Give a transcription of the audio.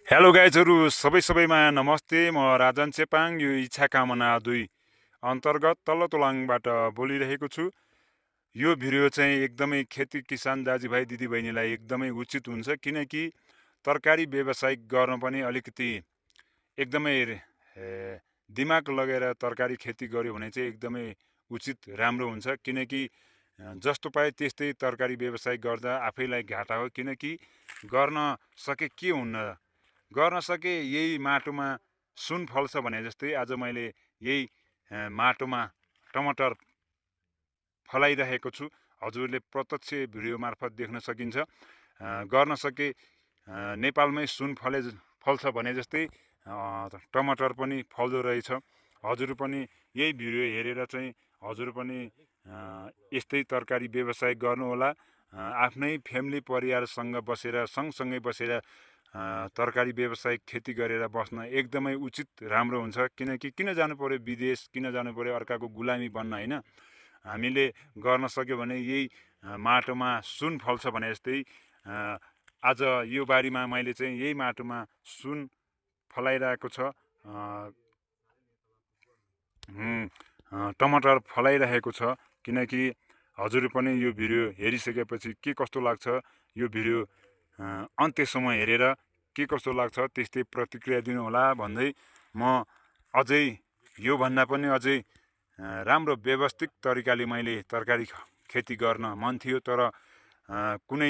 Hello गाइजहरू सबैमा नमस्ते। म राजन चेपाङ यो इच्छा कामना 2 अन्तर्गत तल्लो तोलाङबाट बोलिरहेको छु। यो भिडियो चाहिँ एकदमै खेती किसान दाजुभाइ दिदीबहिनीलाई एकदमै उचित हुन्छ, किनकि तरकारी व्यवसाय गर्न पनि अलिकति एकदमै दिमाग लगेर तरकारी खेती गर्यो भने चाहिँ एकदमै उचित राम्रो हुन्छ। किनकि जस्तो पाए त्यस्तै तरकारी व्यवसाय गर्दा आफैलाई घाटा हो, किनकि गर्न सके के हुन्न, गर्न सके यही माटोमा सुन फल्छ भने जस्तै आज मैले यही माटोमा टमाटर फलाइरहेको छु। हजुरले प्रत्यक्ष भिडियो मार्फत देख्न सकिन्छ। गर्न सके नेपालमै सुन फल्छ भने जस्तै टमाटर पनि फल्दो रहेछ। हजुर पनि यही भिडियो हेरेर चाहिँ हजुर पनि यस्तै तरकारी व्यवसाय गर्नुहोला। आफ्नै फ्यामिली परिवारसँग बसेर सँगसँगै बसेर तरकारी व्यवसाय खेती गरेर बस्न एकदमै उचित राम्रो हुन्छ। किनकि किन जानु पर्यो विदेश, किन जानु पर्यो अर्काको गुलामी बन्न, होइन? हामीले गर्न सक्यो भने यही माटोमा सुन फल्छ भने जस्तै आज यो बारीमा मैले चाहिँ यही माटोमा सुन फलाइरहेको छ, टमाटर फलाइरहेको छ। किनकि हजुर पनि यो भिडियो हेरिसकेपछि के कस्तो लाग्छ, यो भिडियो अन्त्यसम्म हेरेर के कस्तो लाग्छ त्यस्तै प्रतिक्रिया दिनुहोला भन्दै म अझै योभन्दा पनि अझै राम्रो व्यवस्थित तरिकाले मैले तरकारी खेती गर्न मन थियो, तर कुनै